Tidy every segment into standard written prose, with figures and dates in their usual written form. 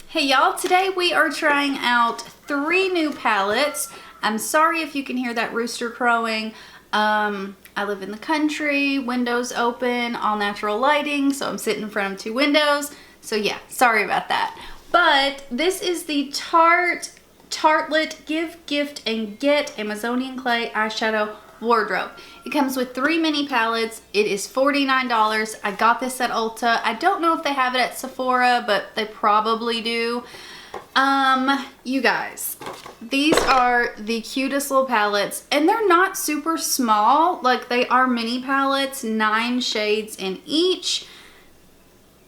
Hey y'all, today we are trying out 3 new palettes. I'm sorry if you can hear that rooster crowing. I live in the country, windows open, all natural lighting, so I'm sitting in front of 2 windows. So yeah, sorry about that. But this is the Tartlet Give, Gift, and Get Amazonian Clay Eyeshadow Wardrobe. It comes with 3 mini palettes. It is $49. I got this at Ulta. I don't know if they have it at Sephora, but they probably do. You guys, these are the cutest little palettes, and they're not super small. Like, they are mini palettes, 9 shades in each.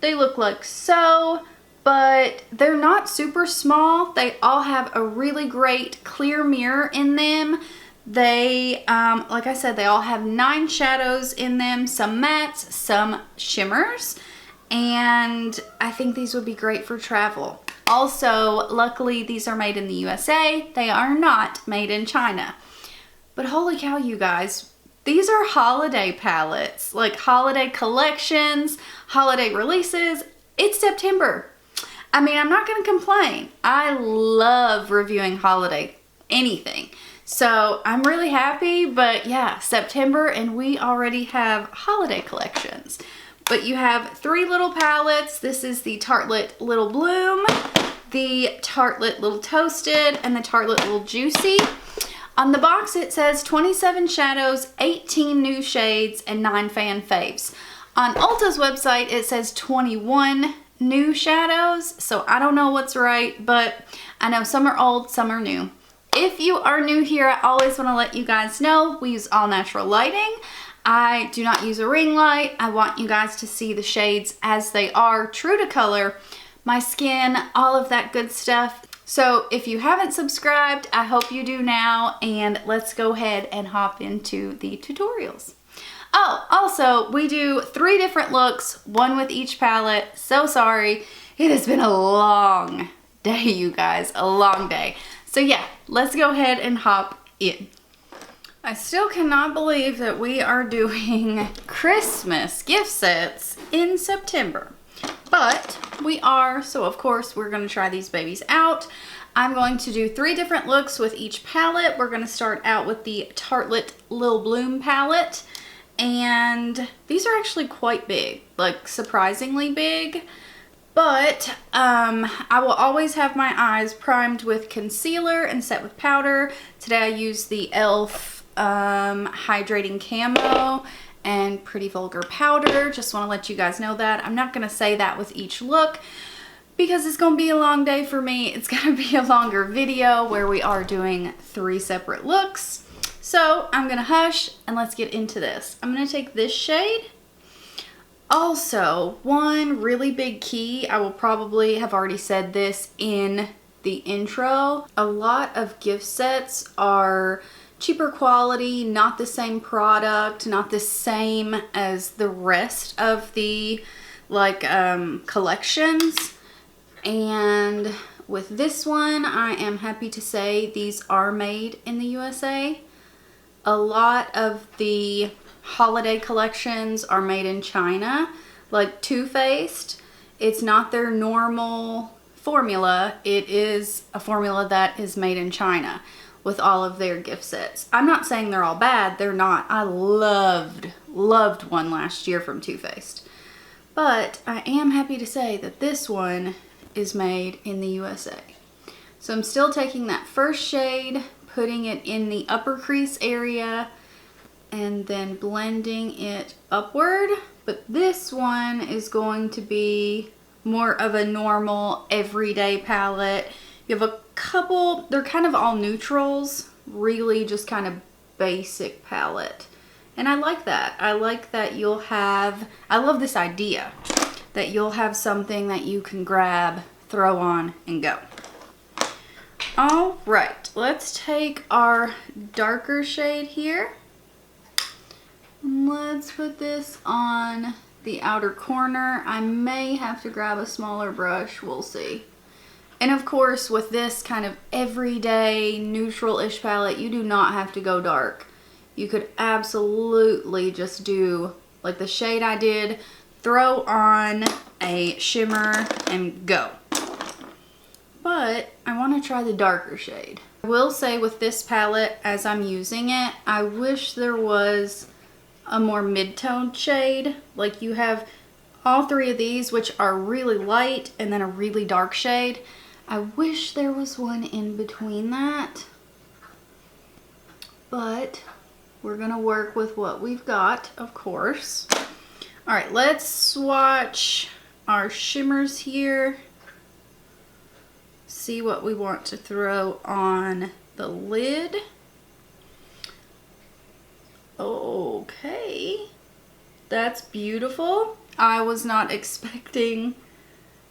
They look like so, but they're not super small. They all have a really great clear mirror in them. They, like I said, they all have 9 shadows in them, some mattes, some shimmers, and I think these would be great for travel. Also, luckily, these are made in the USA. They are not made in China. But holy cow, you guys, these are holiday palettes, like holiday collections, holiday releases. It's September. I mean, I'm not going to complain. I love reviewing holiday anything. So I'm really happy, but yeah, September, and we already have holiday collections. But you have 3 little palettes. This is the Tartlet Little Bloom, the Tartlet Little Toasted, and the Tartlet Little Juicy. On the box it says 27 shadows, 18 new shades, and 9 fan faves. On Ulta's website it says 21 new shadows, so I don't know what's right, but I know some are old, some are new. If you are new here, I always want to let you guys know we use all natural lighting. I do not use a ring light. I want you guys to see the shades as they are, true to color, my skin, all of that good stuff. So if you haven't subscribed, I hope you do now, and let's go ahead and hop into the tutorials. Oh, also, we do 3 different looks, 1 with each palette. So sorry. It has been a long day, you guys, a long day. So yeah, let's go ahead and hop in. I still cannot believe that we are doing Christmas gift sets in September, but we are, so of course we're going to try these babies out. I'm going to do 3 different looks with each palette. We're going to start out with the Tartlet Lil Bloom palette, and these are actually quite big, like surprisingly big. But I will always have my eyes primed with concealer and set with powder. Today I use the e.l.f. Hydrating Camo and Pretty Vulgar Powder. Just want to let you guys know that. I'm not going to say that with each look because it's going to be a long day for me. It's going to be a longer video where we are doing 3 separate looks. So I'm going to hush and let's get into this. I'm going to take this shade. Also, one really big key, I will probably have already said this in the intro, a lot of gift sets are cheaper quality, not the same product, not the same as the rest of the collections. And with this one, I am happy to say these are made in the USA. A lot of the holiday collections are made in China, like Too Faced. It's not their normal formula. It is a formula that is made in China with all of their gift sets. I'm not saying they're all bad. They're not. I loved one last year from Too Faced. But I am happy to say that this one is made in the USA. So I'm still taking that first shade, putting it in the upper crease area, and then blending it upward. But this one is going to be more of a normal everyday palette. You have a couple, they're kind of all neutrals, really just kind of basic palette. And I like that. I like that you'll have, I love this idea that you'll have something that you can grab, throw on, and go. All right, let's take our darker shade here. Let's put this on the outer corner. I may have to grab a smaller brush, we'll see. And of course, with this kind of everyday neutral-ish palette, you do not have to go dark. You could absolutely just do like the shade I did, throw on a shimmer and go. but I want to try the darker shade. I will say with this palette, as I'm using it, I wish there was a more mid-toned shade. Like you have all three of these, which are really light, and then a really dark shade. I wish there was one in between that, but we're gonna work with what we've got, of course. All right, let's swatch our shimmers here. See what we want to throw on the lid. Okay, that's beautiful. I was not expecting,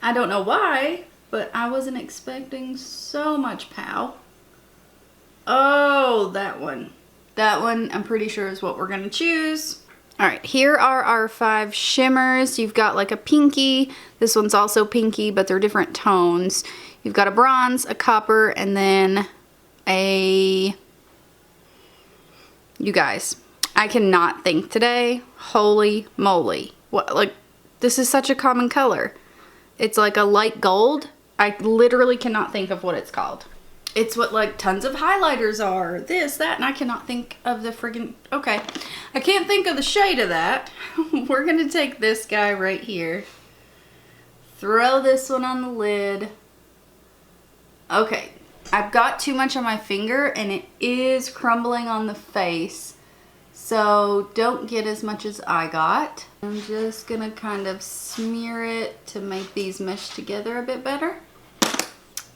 I don't know why, but I wasn't expecting so much pow. Oh, that one. That one I'm pretty sure is what we're gonna choose. All right, here are our 5 shimmers. You've got like a pinky. This one's also pinky, but they're different tones. You've got a bronze, a copper, and then a... You guys, I cannot think today. Holy moly. What, like, this is such a common color. It's like a light gold. I literally cannot think of what it's called. It's what like tons of highlighters are, this, that, and I cannot think of the friggin', okay. I can't think of the shade of that. We're gonna take this guy right here. Throw this one on the lid. Okay, I've got too much on my finger and it is crumbling on the face. So don't get as much as I got. I'm just gonna kind of smear it to make these mesh together a bit better.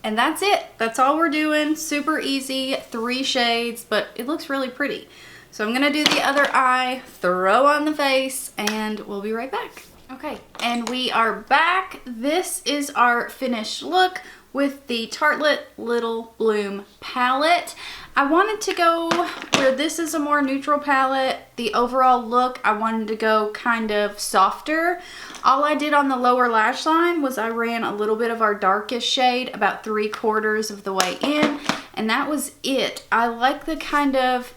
And that's it. That's all we're doing. Super easy, 3 shades, but it looks really pretty. So I'm gonna do the other eye, throw on the face, and we'll be right back. Okay, and we are back. This is our finished look with the Tartlet Little Bloom palette. I wanted to go where this is a more neutral palette. The overall look, I wanted to go kind of softer. All I did on the lower lash line was I ran a little bit of our darkest shade about 3/4 of the way in, and that was it. I like the kind of,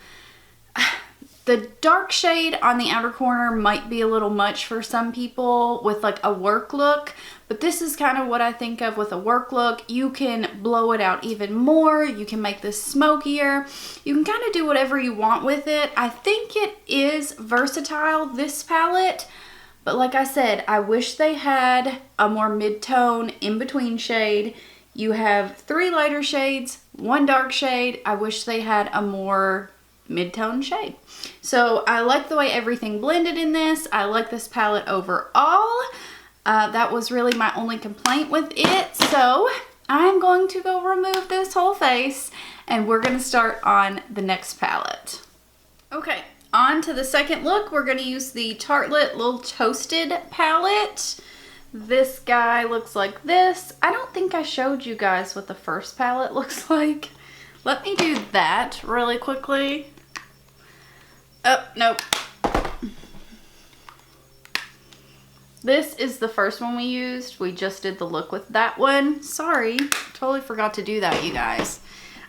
the dark shade on the outer corner might be a little much for some people with like a work look, but this is kind of what I think of with a work look. You can blow it out even more. You can make this smokier. You can kind of do whatever you want with it. I think it is versatile, this palette, but like I said, I wish they had a more mid-tone in-between shade. You have 3 lighter shades, 1 dark shade. I wish they had a more mid-tone shade. So I like the way everything blended in this. I like this palette overall. That was really my only complaint with it. So I'm going to go remove this whole face and we're going to start on the next palette. Okay, on to the second look. We're going to use the Tartlet Little Toasted palette. This guy looks like this. I don't think I showed you guys what the first palette looks like. Let me do that really quickly. Oh, nope. This is the first one we used. We just did the look with that one. Sorry, totally forgot to do that, you guys.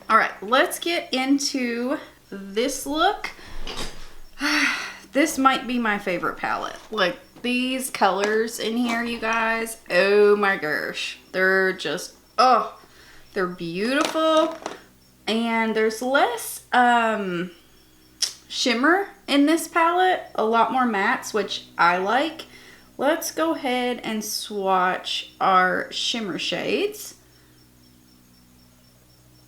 All right, let's get into this look. This might be my favorite palette. Like these colors in here, you guys. Oh my gosh. They're just, oh, they're beautiful. And there's less shimmer in this palette, a lot more mattes, which I like. Let's go ahead and swatch our shimmer shades.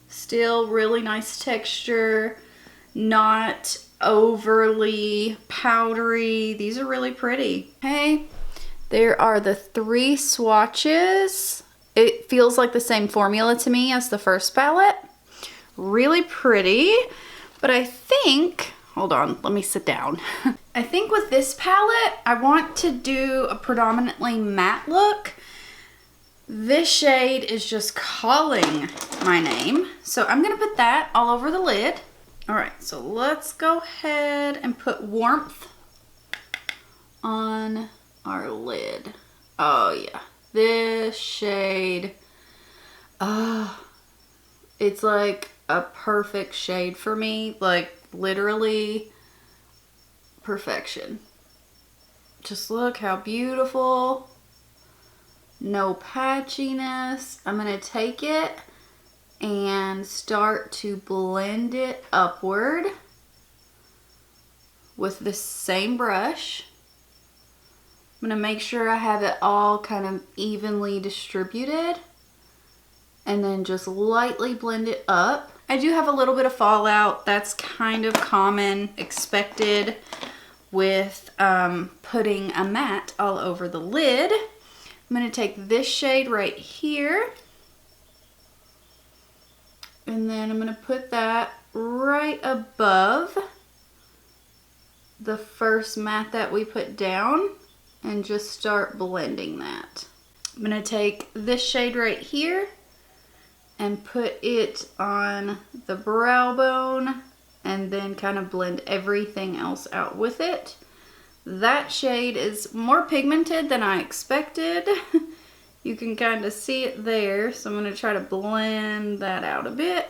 Still really nice texture, not overly powdery. These are really pretty. Okay, there are the 3 swatches. It feels like the same formula to me as the first palette. Really pretty, but I think, hold on, let me sit down. I think with this palette, I want to do a predominantly matte look. This shade is just calling my name. So I'm gonna put that all over the lid. All right, so let's go ahead and put warmth on our lid. Oh yeah, this shade, it's like a perfect shade for me, like literally perfection. Just look how beautiful. no patchiness. I'm gonna take it and start to blend it upward with the same brush. I'm gonna make sure I have it all kind of evenly distributed and then just lightly blend it up. I do have a little bit of fallout. That's kind of common, expected with putting a matte all over the lid. I'm gonna take this shade right here and then I'm gonna put that right above the first matte that we put down and just start blending that. I'm gonna take this shade right here and put it on the brow bone and then kind of blend everything else out with it. That shade is more pigmented than I expected. You can kind of see it there, so I'm gonna try to blend that out a bit.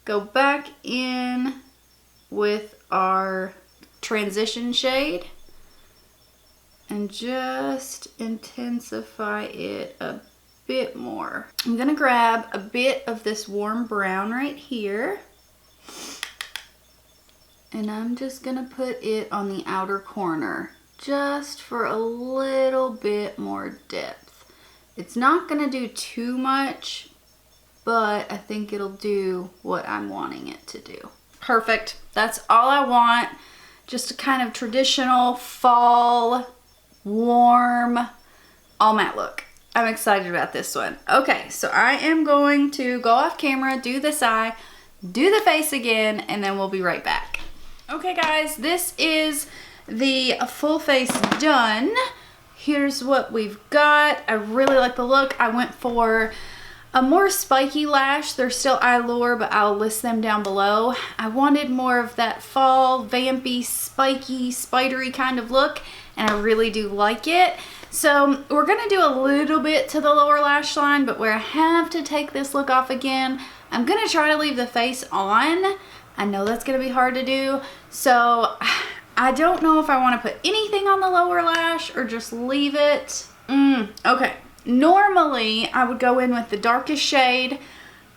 Go back in with our transition shade and just intensify it a bit more. I'm gonna grab a bit of this warm brown right here and I'm just gonna put it on the outer corner just for a little bit more depth. It's not gonna do too much, but I think it'll do what I'm wanting it to do. Perfect. That's all I want. Just a kind of traditional fall, warm, all matte look. I'm excited about this one. Okay, so I am going to go off camera, do this eye, do the face again, and then we'll be right back. Okay guys, this is the full face done. Here's what we've got. I really like the look. I went for a more spiky lash. They're still Eyelure, but I'll list them down below. I wanted more of that fall, vampy, spiky, spidery kind of look, and I really do like it. So we're gonna do a little bit to the lower lash line, but where I have to take this look off again, I'm gonna try to leave the face on. I know that's gonna be hard to do, so I don't know if I wanna put anything on the lower lash or just leave it. Okay. Normally, I would go in with the darkest shade,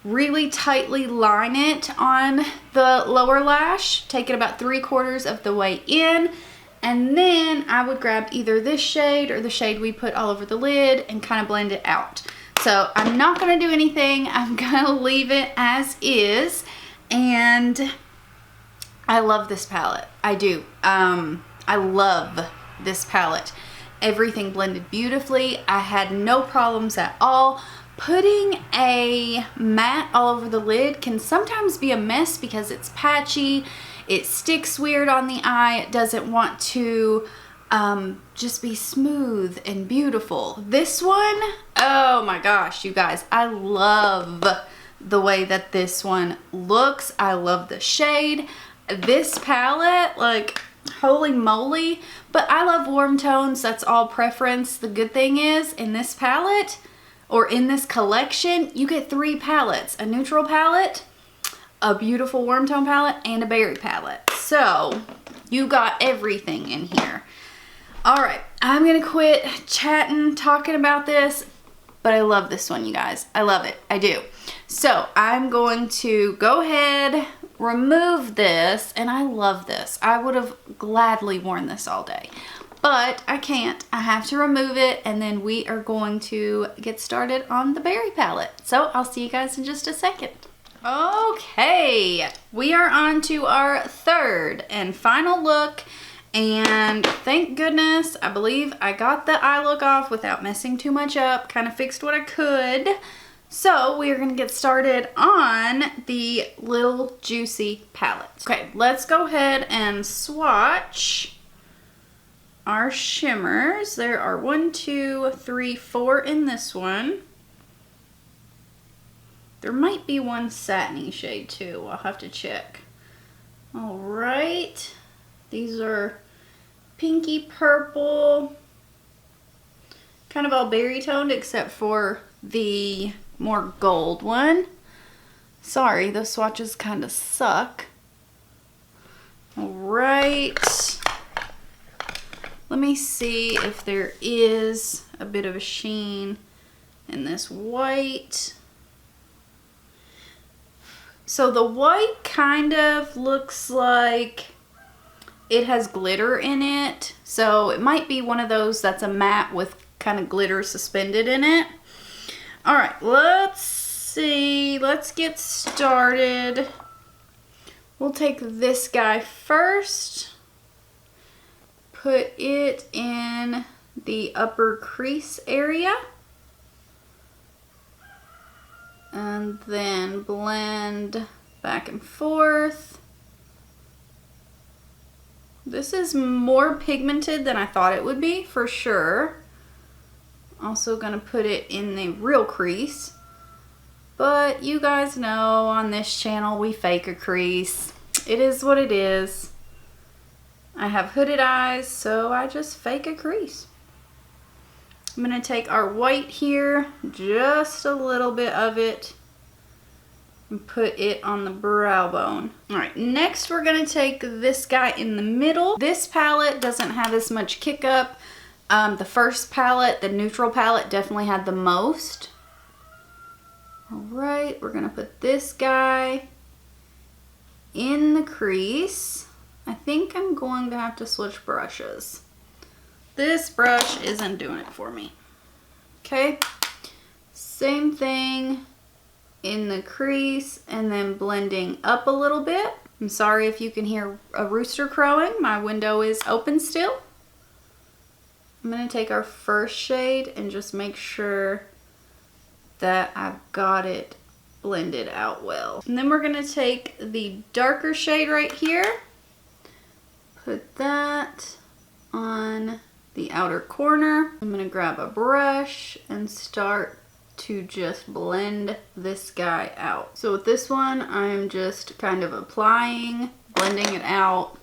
really tightly line it on the lower lash, take it about 3/4 of the way in, and then I would grab either this shade or the shade we put all over the lid and kind of blend it out. So I'm not going to do anything. I'm going to leave it as is, and I love this palette. I do. I love this palette. Everything blended beautifully. I had no problems at all. Putting a matte all over the lid can sometimes be a mess because it's patchy. It sticks weird on the eye. It doesn't want to just be smooth and beautiful. This one, oh my gosh, you guys, I love the way that this one looks. I love the shade. This palette, like, holy moly. But I love warm tones. That's all preference. The good thing is, in this palette, or in this collection, you get 3 palettes. A neutral palette, a beautiful warm tone palette, and a berry palette. So, you got everything in here. Alright, I'm gonna quit chatting, talking about this, but I love this one, you guys. I love it. I do. So, I'm going to go ahead, remove this, and I love this. I would have gladly worn this all day, but I can't. I have to remove it, and then we are going to get started on the berry palette. So I'll see you guys in just a second. Okay, we are on to our third and final look, and thank goodness, I believe I got the eye look off without messing too much up, kind of fixed what I could. So we are going to get started on the Little Juicy palette. Okay, let's go ahead and swatch our shimmers. There are 1, 2, 3, 4 in this one. There might be one satiny shade too. I'll have to check. All right, these are pinky purple, kind of all berry toned except for the more gold one. Sorry, those swatches kind of suck. All right. Let me see if there is a bit of a sheen in this white. So the white kind of looks like it has glitter in it. So it might be one of those that's a matte with kind of glitter suspended in it. All right, let's see. Let's get started. We'll take this guy first. Put it in the upper crease area. And then blend back and forth. This is more pigmented than I thought it would be, for sure. Also gonna put it in the real crease. But you guys know on this channel we fake a crease. It is what it is. I have hooded eyes, so I just fake a crease. I'm gonna take our white here, just a little bit of it, and put it on the brow bone. All right, next we're gonna take this guy in the middle. This palette doesn't have as much kick up. The first palette, the neutral palette, definitely had the most. All right, we're gonna put this guy in the crease. I think I'm going to have to switch brushes. This brush isn't doing it for me. Okay, same thing in the crease and then blending up a little bit. I'm sorry if you can hear a rooster crowing. My window is open still. I'm gonna take our first shade and just make sure that I've got it blended out well. And then we're gonna take the darker shade right here, put that on the outer corner. I'm gonna grab a brush and start to just blend this guy out. So with this one, I'm just kind of applying, blending it out.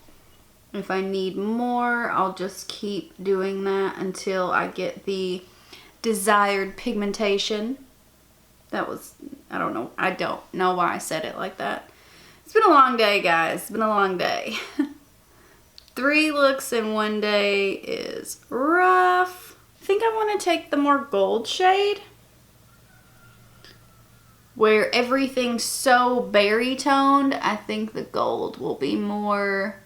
If I need more, I'll just keep doing that until I get the desired pigmentation. That was, I don't know why I said it like that. It's been a long day, guys. It's been a long day. 3 looks in one day is rough. I think I want to take the more gold shade, where everything's so berry toned. I think the gold will be more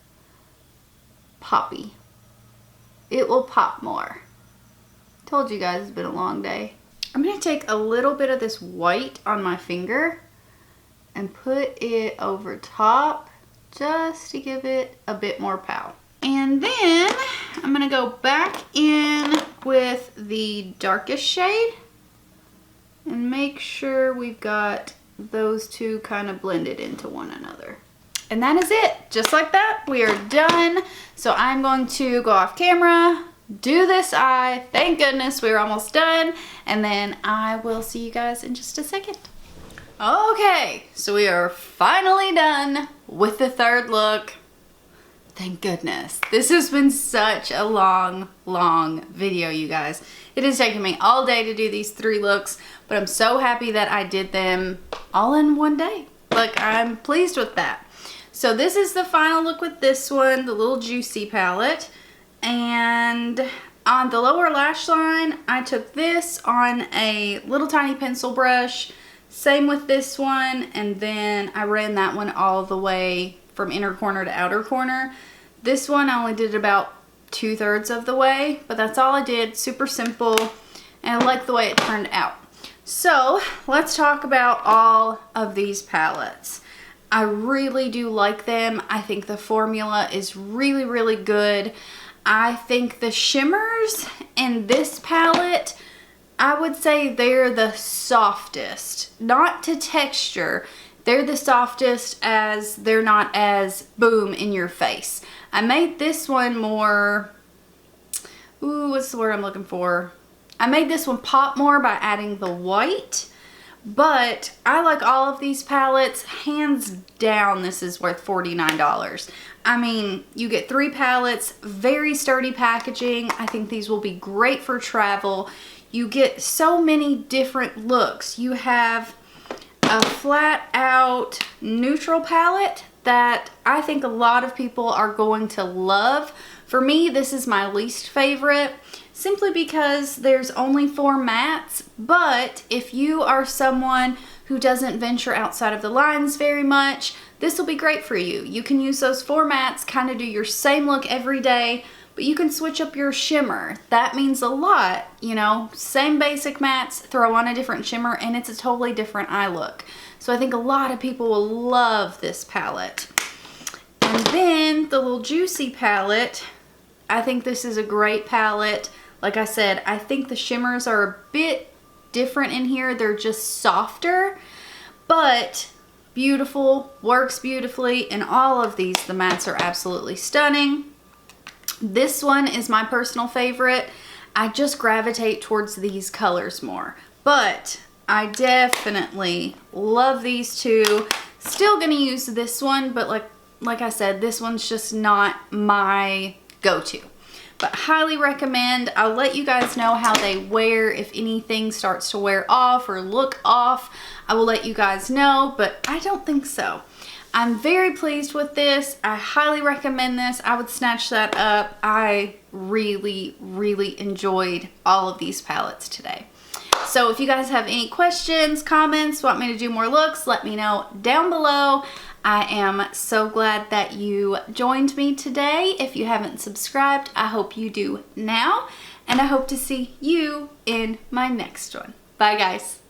poppy. It will pop more. Told you guys it's been a long day. I'm gonna take a little bit of this white on my finger and put it over top just to give it a bit more pow. And then I'm gonna go back in with the darkest shade and make sure we've got those two kind of blended into one another. And that is it. Just like that, we are done. So I'm going to go off camera, do this eye. Thank goodness we're almost done. And then I will see you guys in just a second. Okay, so we are finally done with the third look. Thank goodness. This has been such a long video, you guys. It has taken me all day to do these 3 looks, but I'm so happy that I did them all in one day. Like, I'm pleased with that. So this is the final look with this one, the little Juicy palette. And on the lower lash line, I took this on a little tiny pencil brush. Same with this one, and then I ran that one all the way from inner corner to outer corner. This one I only did about 2/3 of the way, but that's all I did. Super simple, and I like the way it turned out. So let's talk about all of these palettes. I really do like them. I think the formula is really good. I think the shimmers in this palette, I would say they're the softest. Not to texture, they're the softest as they're not as boom in your face. I made this one more, what's the word I'm looking for? I made this one pop more by adding the white. But I like all of these palettes. Hands down, this is worth $49. I mean, you get 3 palettes, very sturdy packaging. I think these will be great for travel. You get so many different looks. You have a flat out neutral palette that I think a lot of people are going to love For me, this is my least favorite, simply because there's only 4 mattes, but if you are someone who doesn't venture outside of the lines very much, this will be great for you. You can use those 4 mattes, kind of do your same look every day, but you can switch up your shimmer. That means a lot, you know, same basic mattes, throw on a different shimmer, and it's a totally different eye look. So I think a lot of people will love this palette. And then the little Juicy palette, I think this is a great palette. Like I said, I think the shimmers are a bit different in here. They're just softer, but beautiful, works beautifully. In all of these, the mattes are absolutely stunning. This one is my personal favorite. I just gravitate towards these colors more, but I definitely love these two. Still gonna use this one, but like I said, this one's just not my go-to. But highly recommend. I'll let you guys know how they wear. If anything starts to wear off or look off, I will let you guys know, but I don't think so. I'm very pleased with this. I highly recommend this. I would snatch that up. I really, really enjoyed all of these palettes today. So if you guys have any questions, comments, want me to do more looks, let me know down below. I am so glad that you joined me today. If you haven't subscribed, I hope you do now. And I hope to see you in my next one. Bye, guys.